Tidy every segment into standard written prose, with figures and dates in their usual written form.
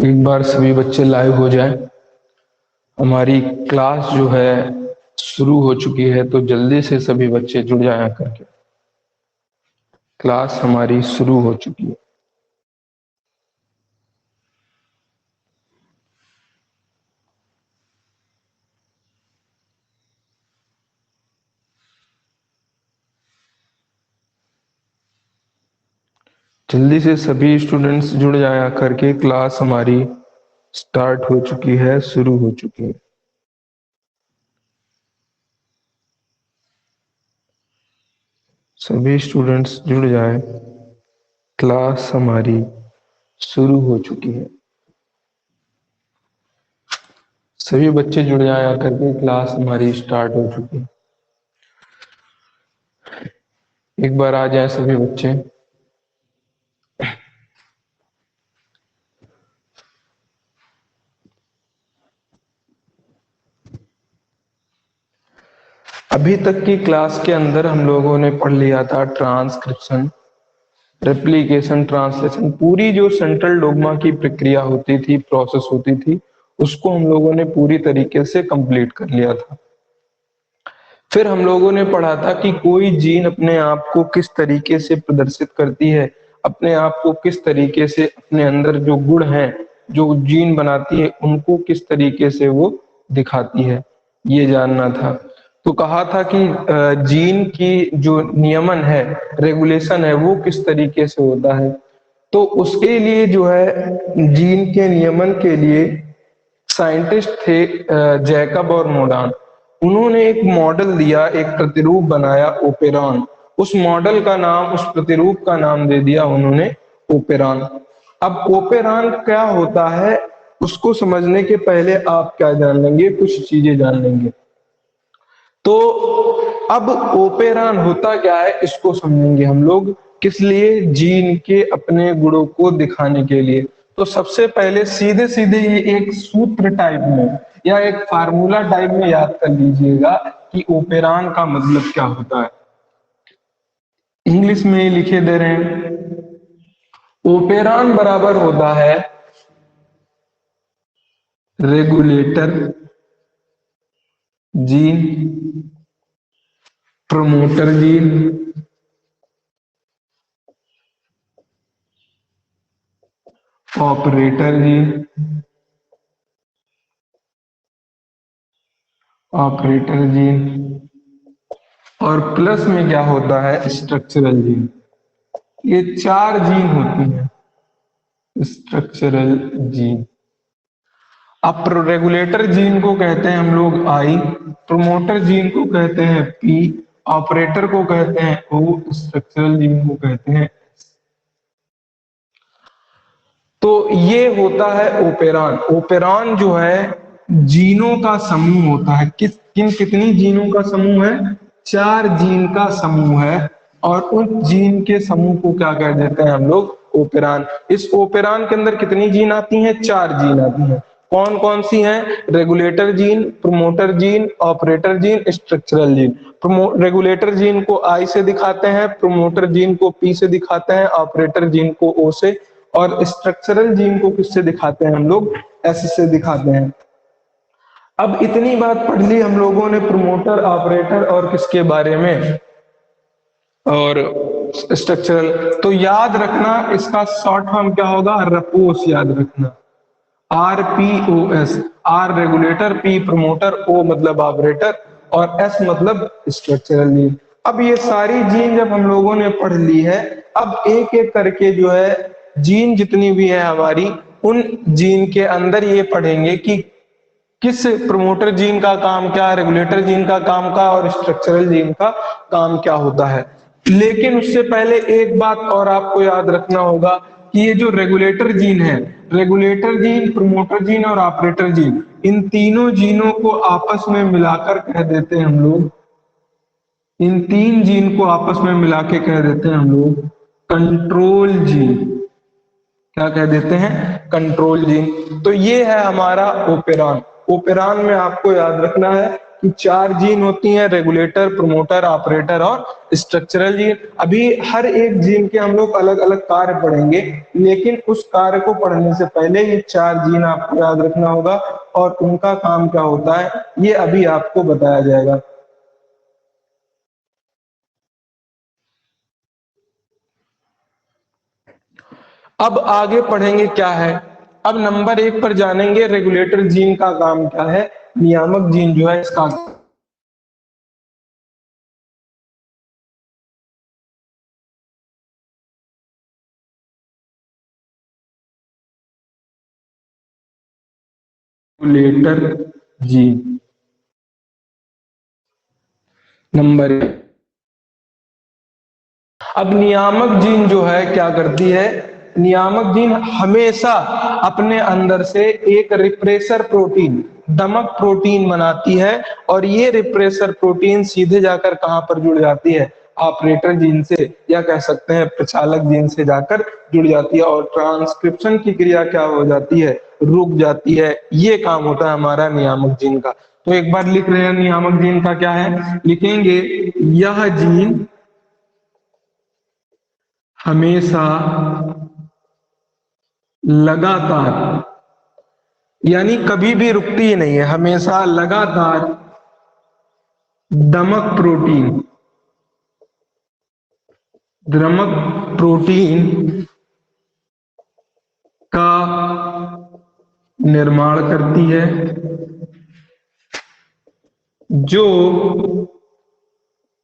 एक बार सभी बच्चे लाइव हो जाए। हमारी क्लास जो है शुरू हो चुकी है, तो जल्दी से सभी बच्चे जुड़ जाया करके। क्लास हमारी शुरू हो चुकी है। जल्दी से सभी स्टूडेंट्स जुड़ जाया करके। क्लास हमारी स्टार्ट हो चुकी है, शुरू हो चुकी है। सभी स्टूडेंट्स जुड़ जाए, क्लास हमारी शुरू हो चुकी है। सभी बच्चे जुड़ जाया करके, क्लास हमारी स्टार्ट हो चुकी है। एक बार आ जाए सभी बच्चे। अभी तक की क्लास के अंदर हम लोगों ने पढ़ लिया था ट्रांसक्रिप्शन, रेप्लिकेशन, ट्रांसलेशन। पूरी जो सेंट्रल डोग्मा की प्रक्रिया होती थी, प्रोसेस होती थी, उसको हम लोगों ने पूरी तरीके से कंप्लीट कर लिया था। फिर हम लोगों ने पढ़ा था कि कोई जीन अपने आप को किस तरीके से प्रदर्शित करती है, अपने आप को किस तरीके से, अपने अंदर जो गुण हैं जो जीन बनाती है, उनको किस तरीके से वो दिखाती है, ये जानना था। तो कहा था कि जीन की जो नियमन है, रेगुलेशन है, वो किस तरीके से होता है। तो उसके लिए जो है, जीन के नियमन के लिए साइंटिस्ट थे जैकब और मोडान। उन्होंने एक मॉडल दिया, एक प्रतिरूप बनाया, ओपेरॉन। उस मॉडल का नाम, उस प्रतिरूप का नाम दे दिया उन्होंने ओपेरॉन। अब ओपेरॉन क्या होता है, उसको समझने के पहले आप क्या जान लेंगे, कुछ चीजें जान लेंगे। तो अब ओपेरॉन होता क्या है, इसको समझेंगे हम लोग। किस लिए? जीन के अपने गुणों को दिखाने के लिए। तो सबसे पहले सीधे सीधे ये एक सूत्र टाइप में या एक फार्मूला टाइप में याद कर लीजिएगा कि ओपेरॉन का मतलब क्या होता है। इंग्लिश में लिखे दे रहे हैं। ओपेरॉन बराबर होता है regulator gene, promoter gene, operator gene, operator gene, और प्लस में क्या होता है, स्ट्रक्चरल जीन। ये चार जीन होती हैं, स्ट्रक्चरल जीन। अब रेगुलेटर जीन को कहते हैं हम लोग आई, प्रोमोटर जीन को कहते हैं पी, ऑपरेटर को कहते हैं ओ, स्ट्रक्चरल जीन को कहते हैं। तो ये होता है ओपेरॉन। ओपेरॉन जो है जीनों का समूह होता है। कितनी जीनों का समूह है? चार जीन का समूह है। और उस जीन के समूह को क्या कह देते हैं हम लोग? ओपेरॉन। इस ओपेरॉन के अंदर कितनी जीन आती हैं? चार जीन आती हैं। कौन कौन सी हैं? Regulator gene, promoter gene, operator gene, structural gene. Regulator gene को आई से दिखाते हैं, प्रोमोटर जीन को पी से दिखाते हैं, ऑपरेटर जीन को ओ से, और स्ट्रक्चरल जीन को किससे दिखाते हैं हम लोग? एस से दिखाते हैं। अब इतनी बात पढ़ ली हम लोगों ने प्रोमोटर, ऑपरेटर और किसके बारे में, और स्ट्रक्चरल। तो याद रखना, इसका शॉर्ट फॉर्म क्या होगा? रपोस याद रखना। RPOS। R regulator, P promoter, O मतलब ऑपरेटर, और एस मतलब स्ट्रक्चरल जीन। अब ये सारी जीन जब हम लोगों ने पढ़ ली है, अब एक एक करके जो है जीन जितनी भी है हमारी, उन जीन के अंदर ये पढ़ेंगे कि किस प्रोमोटर जीन का काम क्या, रेगुलेटर जीन का काम क्या, और स्ट्रक्चरल जीन का काम क्या होता है। लेकिन उससे पहले एक बात और आपको याद रखना होगा कि ये जो रेगुलेटर जीन है, रेगुलेटर जीन, प्रोमोटर जीन और ऑपरेटर जीन, इन तीनों जीनों को आपस में मिलाकर कह देते हैं हम लोग, इन तीन जीन को आपस में मिला के कह देते हैं हम लोग कंट्रोल जीन। क्या कह देते हैं? Control gene. तो ये है हमारा ओपेरॉन। ओपेरॉन में आपको याद रखना है कि 4 जीन होती हैं, रेगुलेटर, प्रमोटर, ऑपरेटर और स्ट्रक्चरल जीन। अभी हर एक जीन के हम लोग अलग अलग कार्य पढ़ेंगे, लेकिन उस कार्य को पढ़ने से पहले ये 4 जीन आपको याद रखना होगा और उनका काम क्या होता है ये अभी आपको बताया जाएगा। अब आगे पढ़ेंगे क्या है, अब नंबर 1 पर जानेंगे रेगुलेटर जीन का काम क्या है, नियामक जीन जो है इसका रेगुलेटर जीन नंबर 1। अब नियामक जीन जो है क्या करती है, नियामक जीन हमेशा अपने अंदर से एक रिप्रेसर प्रोटीन, दमक प्रोटीन बनाती है और ये रिप्रेसर प्रोटीन सीधे जाकर कहां पर जुड़ जाती है, ऑपरेटर जीन से या कह सकते हैं प्रचालक जीन से जाकर जुड़ जाती है और ट्रांसक्रिप्शन की क्रिया क्या हो जाती है, रुक जाती है। ये काम होता है हमारा नियामक जीन का। तो एक बार लिख रहे हैं नियामक जीन का क्या है, लिखेंगे यह जीन हमेशा लगातार, यानी कभी भी रुकती ही नहीं है, हमेशा लगातार दमक प्रोटीन, दमक प्रोटीन का निर्माण करती है जो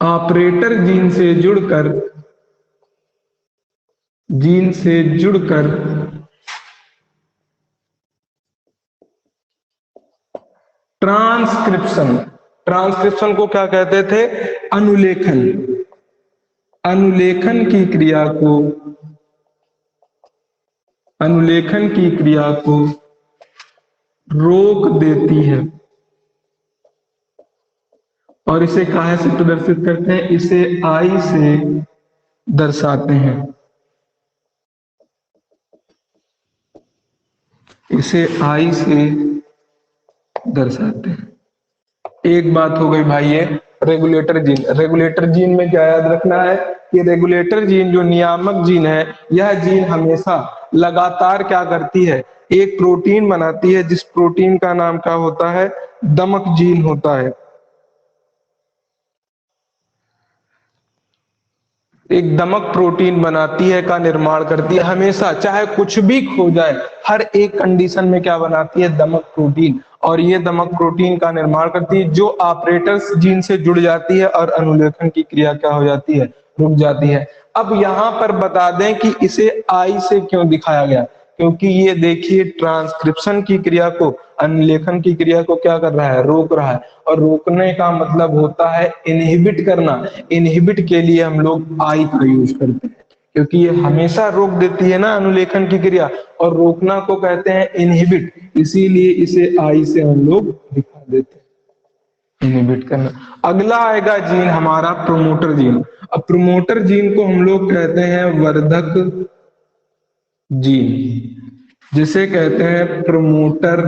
ऑपरेटर जीन से जुड़कर ट्रांसक्रिप्शन, ट्रांसक्रिप्शन को क्या कहते थे, अनुलेखन, अनुलेखन की क्रिया को, अनुलेखन की क्रिया को रोक देती है। और इसे काहे से प्रदर्शित करते हैं, इसे आई से दर्शाते हैं, इसे आई से दर्शाते हैं। एक बात हो गई भाई ये रेगुलेटर जीन। रेगुलेटर जीन में क्या याद रखना है कि रेगुलेटर जीन जो नियामक जीन है, यह जीन हमेशा लगातार क्या करती है, एक प्रोटीन बनाती है जिस प्रोटीन का नाम क्या होता है, दमक जीन होता है। एक दमक प्रोटीन बनाती है का निर्माण करती है हमेशा, चाहे कुछ भी खो जाए, हर एक कंडीशन में क्या बनाती है, दमक प्रोटीन। और ये दमक प्रोटीन का निर्माण करती है जो ऑपरेटर्स जीन से जुड़ जाती है और अनुलेखन की क्रिया क्या हो जाती है, रुक जाती है। अब यहाँ पर बता दें कि इसे आई से क्यों दिखाया गया, क्योंकि ये देखिए ट्रांसक्रिप्शन की क्रिया को, अनुलेखन की क्रिया को क्या कर रहा है, रोक रहा है। और रोकने का मतलब होता है इनहिबिट करना। इनहिबिट के लिए हम लोग आई का यूज करते हैं, क्योंकि ये हमेशा रोक देती है ना अनुलेखन की क्रिया, और रोकना को कहते हैं इनहिबिट, इसीलिए इसे आई से हम लोग दिखा देते हैं, इनहिबिट करना। अगला आएगा जीन हमारा प्रोमोटर जीन। अब प्रोमोटर जीन को हम लोग कहते हैं वर्धक जीन, जिसे कहते हैं प्रोमोटर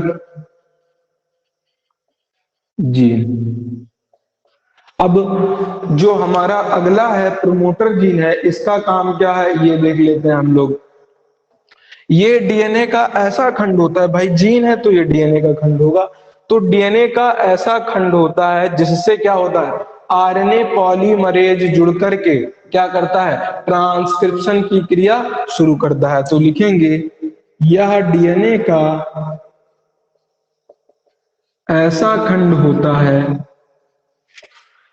जीन। अब जो हमारा अगला है प्रोमोटर जीन है, इसका काम क्या है ये देख लेते हैं हम लोग। ये डीएनए का ऐसा खंड होता है, भाई जीन है तो ये डीएनए का खंड होगा, तो डीएनए का ऐसा खंड होता है जिससे क्या होता है, आरएनए पॉलीमरेज जुड़ करके क्या करता है, ट्रांसक्रिप्शन की क्रिया शुरू करता है। तो लिखेंगे यह डीएनए का ऐसा खंड होता है,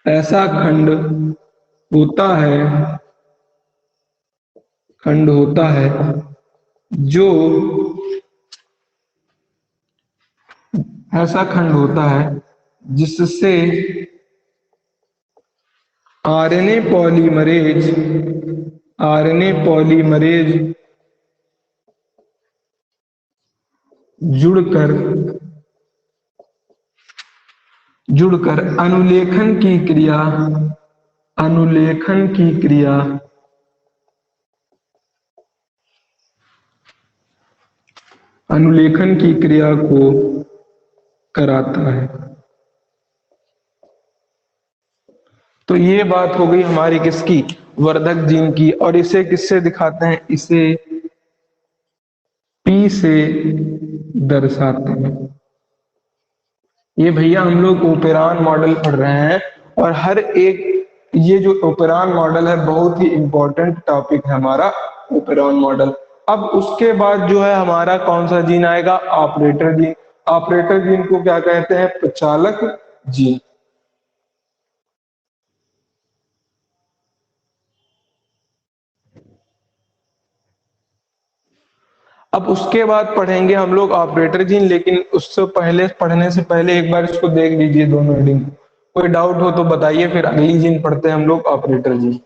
ऐसा होता है खंड होता है जो, ऐसा खंड होता है जिससे आरएनए पॉलीमरेज, आरएनए पॉलीमरेज जुड़कर जुड़कर अनुलेखन की क्रिया, अनुलेखन की क्रिया अनुलेखन की क्रिया को कराता है। तो ये बात हो गई हमारी किसकी, वर्धक जीन की। और इसे किससे दिखाते हैं, इसे पी से दर्शाते हैं। ये भैया हम लोग ओपेरान मॉडल पढ़ रहे हैं, और हर एक ये जो ओपेरान मॉडल है बहुत ही इंपॉर्टेंट टॉपिक है हमारा ओपेरान मॉडल। अब उसके बाद जो है हमारा कौन सा जीन आएगा, ऑपरेटर जीन। ऑपरेटर जीन को क्या कहते हैं, प्रचालक जीन। अब उसके बाद पढ़ेंगे हम लोग ऑपरेटर जीन, लेकिन उससे पहले, पढ़ने से पहले एक बार इसको देख लीजिए दोनों हेडिंग। कोई डाउट हो तो बताइए, फिर अगली जीन पढ़ते हैं हम लोग ऑपरेटर जीन।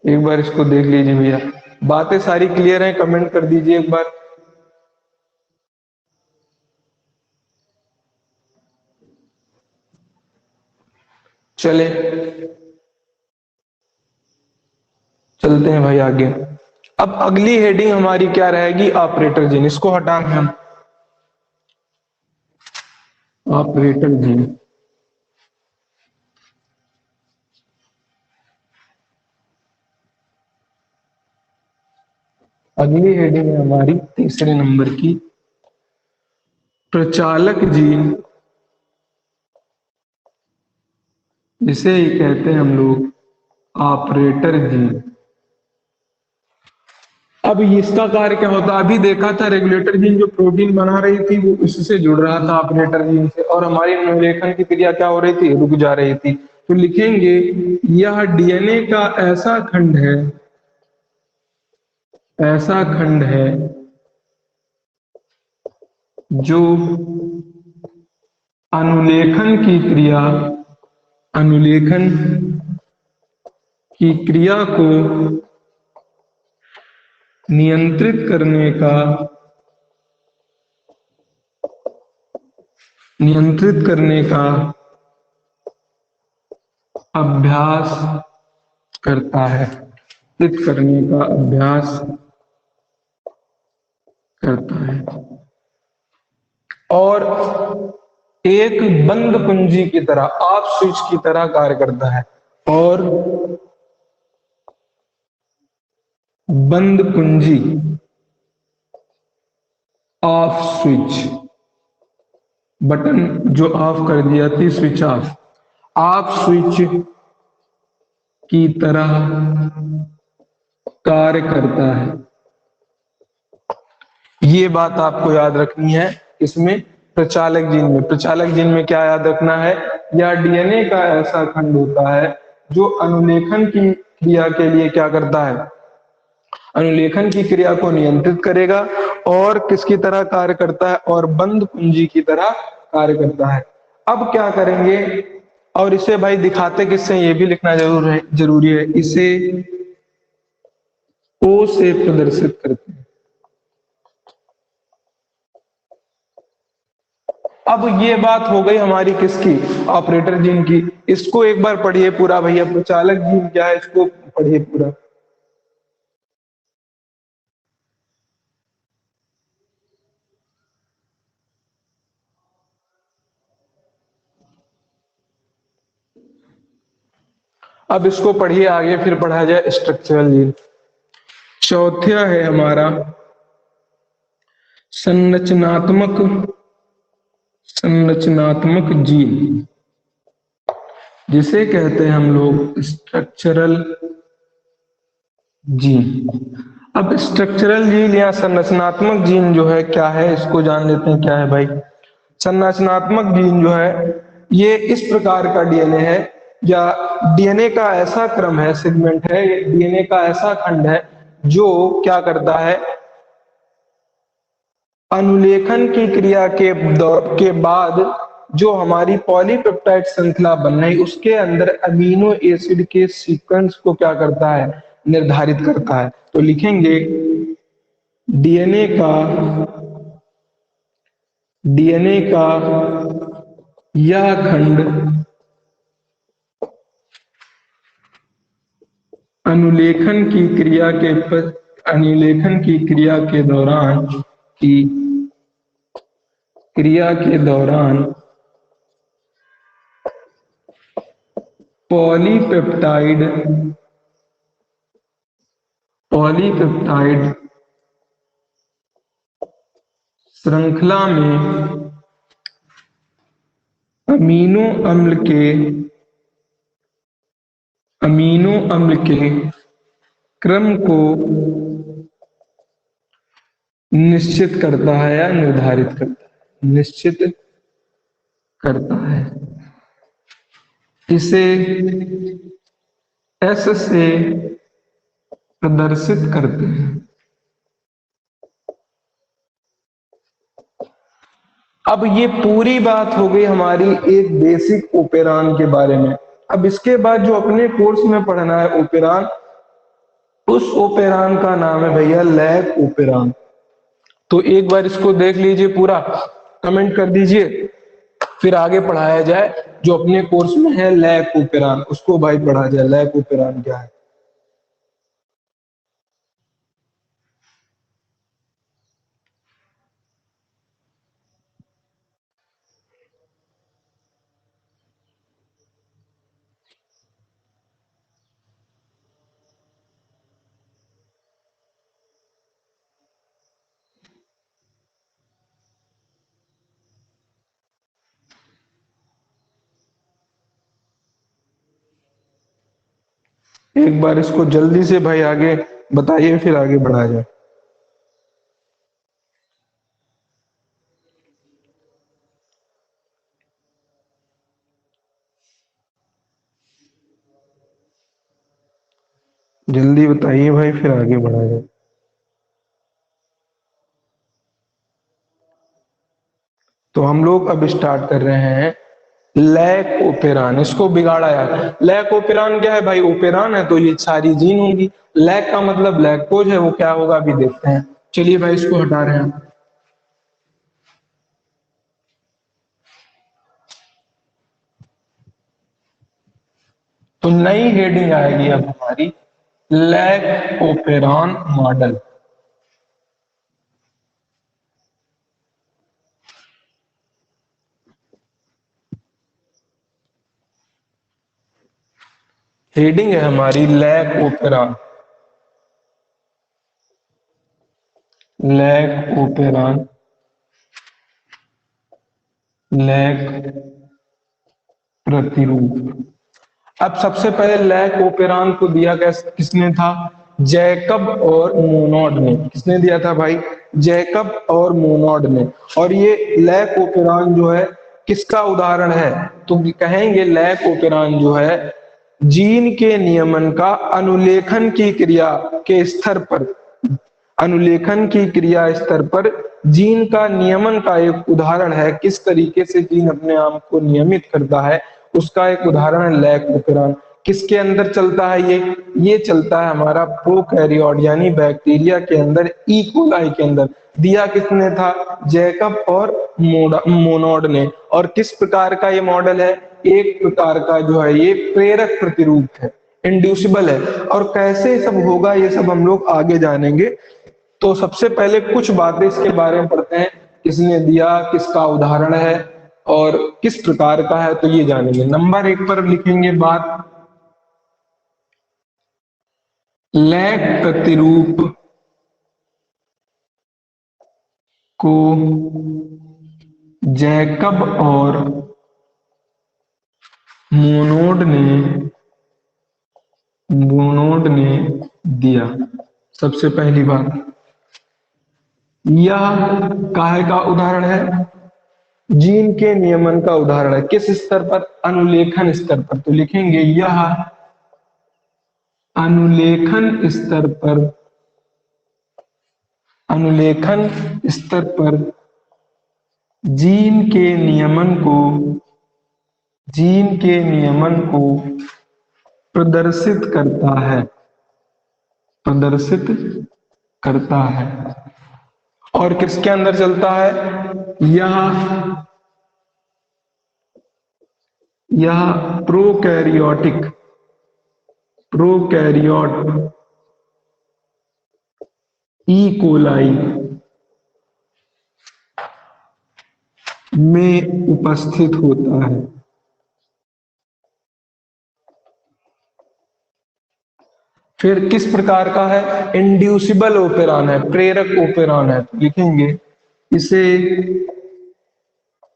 एक बार इसको देख लीजिए भैया, बातें सारी क्लियर हैं, कमेंट कर दीजिए एक बार। चले, चलते हैं भाई आगे। अब अगली हेडिंग हमारी क्या रहेगी, ऑपरेटर जीन। इसको हटाएं हम, ऑपरेटर जीन। अगली हेडिंग है हमारी तीसरे नंबर की, प्रचालक जीन, जिसे ही कहते हैं हम लोग ऑपरेटर जीन। अब इसका कार्य क्या होता है, अभी देखा था रेगुलेटर जीन जो प्रोटीन बना रही थी वो इससे जुड़ रहा था ऑपरेटर जीन से, और हमारी अनुलेखन की क्रिया क्या हो रही थी, रुक जा रही थी। तो लिखेंगे यह डीएनए का ऐसा खंड है, ऐसा खंड है जो अनुलेखन की क्रिया, अनुलेखन की क्रिया को नियंत्रित करने का, नियंत्रित करने का अभ्यास करता है, नियंत्रित करने का अभ्यास करता है, और एक बंद कुंजी की तरह, ऑफ स्विच की तरह कार्य करता है। और बंद कुंजी, ऑफ स्विच, बटन जो ऑफ कर दी जाती, स्विच ऑफ, ऑफ स्विच की तरह कार्य करता है। ये बात आपको याद रखनी है। इसमें प्रचालक जीन में, प्रचालक जीन में क्या याद रखना है, या डीएनए का ऐसा खंड होता है जो अनुलेखन की क्रिया के लिए क्या करता है, अनुलेखन की क्रिया को नियंत्रित करेगा, और किसकी तरह कार्य करता है, और बंद कुंजी की तरह कार्य करता है। अब क्या करेंगे, और इसे भाई दिखाते किससे, ये भी लिखना जरूरी है। इसे ओ से प्रदर्शित करते हैं। अब ये बात हो गई हमारी किसकी, ऑपरेटर जीन की। इसको एक बार पढ़िए पूरा भैया, प्रचालक जीन क्या है इसको पढ़िए पूरा। अब इसको पढ़िए आगे, फिर पढ़ा जाए स्ट्रक्चरल जीन। चौथा है हमारा संरचनात्मक, संरचनात्मक जीन, जिसे कहते हैं हम लोग स्ट्रक्चरल जीन। अब स्ट्रक्चरल जीन या संरचनात्मक जीन जो है क्या है, इसको जान लेते हैं क्या है भाई। संरचनात्मक जीन जो है ये इस प्रकार का डीएनए है, या डीएनए का ऐसा क्रम है, सेगमेंट है, डीएनए का ऐसा खंड है जो क्या करता है, अनुलेखन की क्रिया के बाद जो हमारी पॉलीपेप्टाइड श्रृंखला बन रही उसके अंदर अमीनो एसिड के सीक्वेंस को क्या करता है, निर्धारित करता है। तो लिखेंगे डीएनए का डीएनए का यह खंड अनुलेखन की क्रिया के अनुलेखन की क्रिया के दौरान पॉलीपेप्टाइड पॉलीपेप्टाइड श्रृंखला में अमीनो अम्ल के क्रम को निश्चित करता है या निश्चित करता है। इसे एस से प्रदर्शित करते हैं। अब ये पूरी बात हो गई हमारी एक बेसिक ओपेरान के बारे में। अब इसके बाद जो अपने कोर्स में पढ़ना है ओपेरान, उस ओपेरान का नाम है भैया लैक ओपेरान। तो एक बार इसको देख लीजिए पूरा, कमेंट कर दीजिए, फिर आगे पढ़ाया जाए। जो अपने कोर्स में है लैक ओपेरान, उसको भाई पढ़ा जाए लैक ओपेरान क्या है। एक बार इसको जल्दी से भाई आगे बताइए, फिर आगे बढ़ाया जाए। जल्दी बताइए भाई, फिर आगे बढ़ाया जाए। तो हम लोग अब स्टार्ट कर रहे हैं लैक ओपेरान। इसको बिगाड़ा यार। लैक ओपेरान क्या है भाई? ओपेरान है तो ये सारी जीन होंगी। लैक का मतलब लैक्टोज है, वो क्या होगा अभी देखते हैं। चलिए भाई इसको हटा रहे हैं। तो नई हेडिंग आएगी अब हमारी लैक ओपेरान मॉडल। हेडिंग है हमारी lac operon. Lac operon, lac प्रतिरूप। अब सबसे पहले लैक ओपेरान को दिया किसने था? जैकब और मोनोड ने। किसने दिया था भाई? जैकब और मोनोड ने। और ये लैक ओपेरान जो है किसका उदाहरण है? तो कहेंगे लैक ओपेरान जो है जीन के नियमन का अनुलेखन की क्रिया के स्तर पर, अनुलेखन की क्रिया स्तर पर जीन का नियमन का एक उदाहरण है। किस तरीके से जीन अपने आप को नियमित करता है उसका एक उदाहरण है लैक ओपेरान। किसके अंदर चलता है ये चलता है हमारा प्रोकैरियोट यानी बैक्टीरिया के अंदर, ई कोलाई के अंदर। दिया किसने था? जैकब और मोनोड ने। और किस प्रकार का ये मॉडल है? एक प्रकार का जो है ये प्रेरक प्रतिरूप है, इंड्यूसिबल है। और कैसे सब होगा ये सब हम लोग आगे जानेंगे। तो सबसे पहले कुछ बातें इसके बारे में पढ़ते हैं। किसने दिया, किसका उदाहरण है और किस प्रकार का है, तो ये जानेंगे। नंबर 1 पर लिखेंगे बात लैक प्रतिरूप को जैकब और मोनोड ने दिया। सबसे पहली बात, यह काहे का उदाहरण है? जीन के नियमन का उदाहरण है। किस स्तर पर? अनुलेखन स्तर पर। तो लिखेंगे यह अनुलेखन स्तर पर, अनुलेखन स्तर पर जीन के नियमन को, जीन के नियमन को प्रदर्शित करता है। प्रदर्शित करता है। और किसके अंदर चलता है? यह प्रोकैरियोट ई कोलाई में उपस्थित होता है। फिर किस प्रकार का है? इंड्यूसिबल ओपेरॉन है, प्रेरक ओपेरॉन है। तो लिखेंगे इसे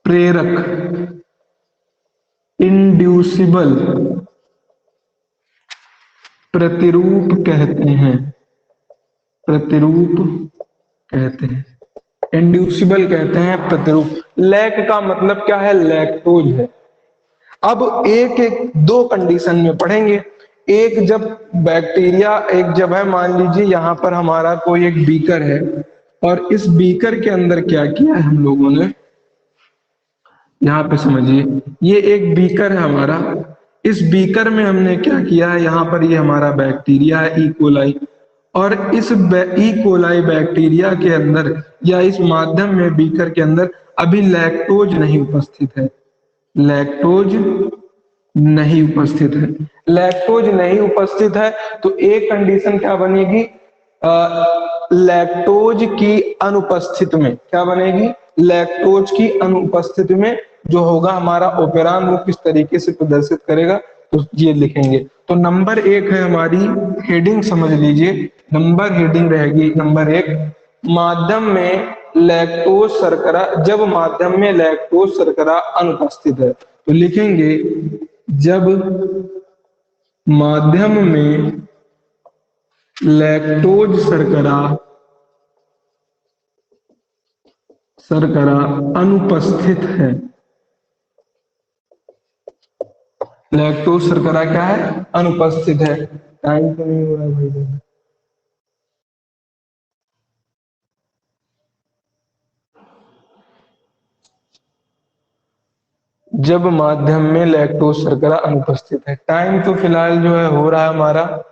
प्रेरक, इंड्यूसिबल प्रतिरूप कहते हैं। प्रतिरूप कहते हैं, इंड्यूसिबल कहते हैं प्रतिरूप। लैक का मतलब क्या है? लैक्टोज है। अब एक एक दो कंडीशन में पढ़ेंगे। एक जब बैक्टीरिया, एक जब है मान लीजिए यहां पर हमारा कोई एक बीकर है और इस बीकर के अंदर क्या किया है हम लोगों ने, यहाँ पे समझिए, ये एक बीकर है हमारा। इस बीकर में हमने क्या किया है, यहाँ पर ये हमारा बैक्टीरिया है ई कोलाई, और इस ई कोलाई बैक्टीरिया के अंदर या इस माध्यम में बीकर के अंदर अभी लैक्टोज नहीं उपस्थित है। लैक्टोज नहीं उपस्थित है। लैक्टोज नहीं उपस्थित है तो एक कंडीशन क्या बनेगी? लैक्टोज की अनुपस्थिति में क्या बनेगी? लैक्टोज की अनुपस्थिति में जो होगा हमारा ओपेरॉन वो किस तरीके से प्रदर्शित करेगा, तो ये लिखेंगे। तो नंबर एक है हमारी हेडिंग, समझ लीजिए नंबर हेडिंग रहेगी नंबर एक, माध्यम में लैक्टोज शर्करा, जब माध्यम में लैक्टोज शर्करा अनुपस्थित है तो लिखेंगे जब माध्यम में लैक्टोज शर्करा अनुपस्थित है। लैक्टोज शर्करा क्या है? अनुपस्थित है। टाइम तो नहीं हो रहा भाई। जब माध्यम में लैक्टोज शर्करा अनुपस्थित है। टाइम तो फिलहाल जो है हो रहा है हमारा,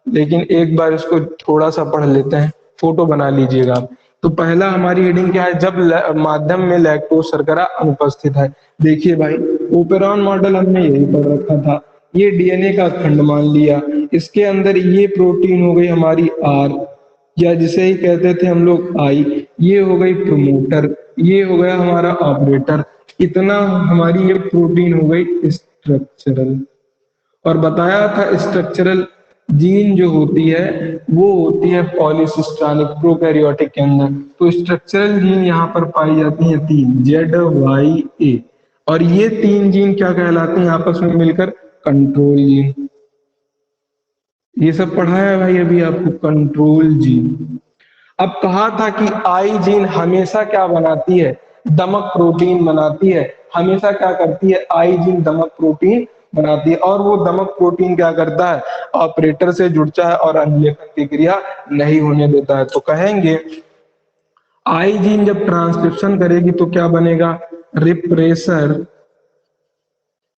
लेकिन एक बार इसको थोड़ा सा पढ़ लेते हैं, फोटो बना लीजिएगा आप। तो पहला हमारी हेडिंग क्या है? जब माध्यम में लैक्टोज शर्करा अनुपस्थित है। देखिए भाई, ओपेरॉन मॉडल हमने यही पढ़ रखा था। ये डीएनए का खंड मान लिया, इसके अंदर ये प्रोटीन हो गई हमारी आर, या जिसे ही कहते थे हम लोग आई, ये हो गई प्रमोटर, ये हो गया हमारा ऑपरेटर। इतना हमारी ये प्रोटीन हो गई स्ट्रक्चरल। और बताया था स्ट्रक्चरल जीन जो होती है वो होती है पॉलीसिस्टानिक प्रोकैरियोटिक के अंदर। तो स्ट्रक्चरल जीन यहाँ पर पाई जाती है तीन, जेड वाई ए, और ये तीन जीन क्या कहलाते हैं आपस में मिलकर? Control gene. ये सब पढ़ाया है भाई अभी आपको, कंट्रोल जीन। अब कहा था कि आई जीन हमेशा क्या बनाती है? दमक प्रोटीन बनाती है। हमेशा क्या करती है? आई जीन दमक प्रोटीन बनाती है। और वो दमक प्रोटीन क्या करता है? ऑपरेटर से जुड़ता है और अनुलेखन की क्रिया नहीं होने देता है। तो कहेंगे आई जीन जब ट्रांसक्रिप्शन करेगी तो क्या बनेगा? रिप्रेसर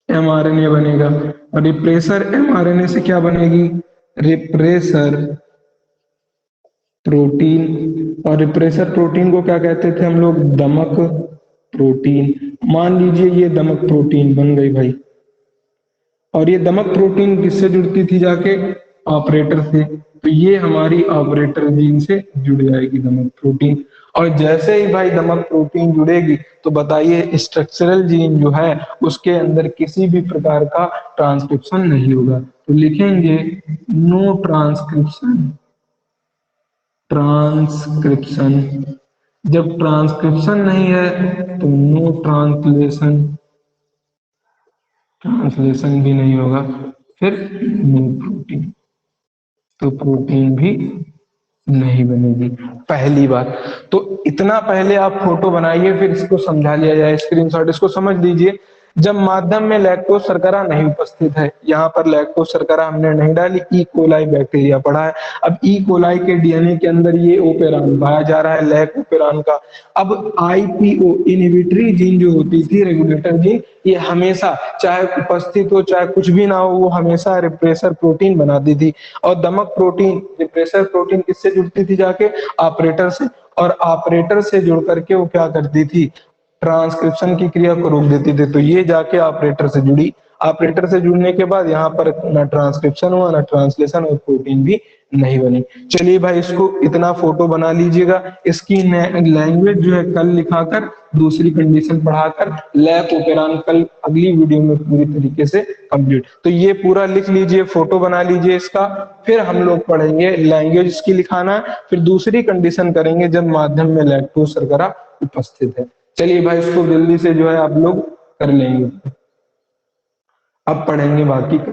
एमआरएनए बनेगा। और रिप्रेसर एमआरएनए से क्या बनेगी? Repressor protein. और रिप्रेसर प्रोटीन को क्या कहते थे हम लोग? दमक प्रोटीन। मान लीजिए ये दमक प्रोटीन बन गई भाई, और ये दमक प्रोटीन किससे जुड़ती थी जाके? ऑपरेटर से। तो ये हमारी ऑपरेटर जीन से जुड़ जाएगी दमक प्रोटीन। और जैसे ही भाई दमक प्रोटीन जुड़ेगी तो बताइए स्ट्रक्चरल जीन जो है उसके अंदर किसी भी प्रकार का ट्रांसक्रिप्शन नहीं होगा। तो लिखेंगे नो ट्रांसक्रिप्शन। ट्रांसक्रिप्शन, जब ट्रांसक्रिप्शन नहीं है तो नो ट्रांसलेशन, ट्रांसलेशन भी नहीं होगा। फिर नो प्रोटीन, तो प्रोटीन भी नहीं बनेगी। पहली बात तो इतना पहले आप फोटो बनाइए, फिर इसको समझा लिया जाए, स्क्रीनशॉट इसको समझ लीजिए। जब माध्यम में लैक्टोज शर्करा नहीं उपस्थित है। यहाँ पर लैक्टोज शर्करा हमने नहीं डाली, ई कोलाई बैक्टीरिया पढ़ा है। अब ई कोलाई के डीएनए के अंदर ये ओपेरान पाया जा रहा है, लैक ओपेरान का। अब आईपीओ इनहिबिटरी जीन जो होती थी, रेगुलेटर जीन, ये हमेशा चाहे उपस्थित हो चाहे कुछ भी ना हो, वो हमेशा रिप्रेसर प्रोटीन बनाती थी। और दमक प्रोटीन, रिप्रेसर प्रोटीन किससे जुड़ती थी जाके? ऑपरेटर से। और ऑपरेटर से जुड़ करके वो क्या करती थी? ट्रांसक्रिप्शन की क्रिया को रोक देती थी। तो ये जाके ऑपरेटर से जुड़ी, ऑपरेटर से जुड़ने के बाद यहाँ पर ना ट्रांसक्रिप्शन हुआ, ना ट्रांसलेशन, और प्रोटीन भी नहीं बनी। चलिए भाई, इसको इतना फोटो बना लीजिएगा। इसकी लैंग्वेज जो है कल लिखाकर, दूसरी कंडीशन पढ़ाकर, लैक ओपेरान कल अगली वीडियो में पूरी तरीके से कंप्लीट। तो ये पूरा लिख लीजिए, फोटो बना लीजिए इसका। फिर हम लोग पढ़ेंगे लैंग्वेज इसकी लिखाना है, फिर दूसरी कंडीशन करेंगे जब माध्यम में लैक्टोज शर्करा उपस्थित है। चलिए भाई, इसको जल्दी से जो है आप लोग कर लेंगे। अब पढ़ेंगे बाकी का।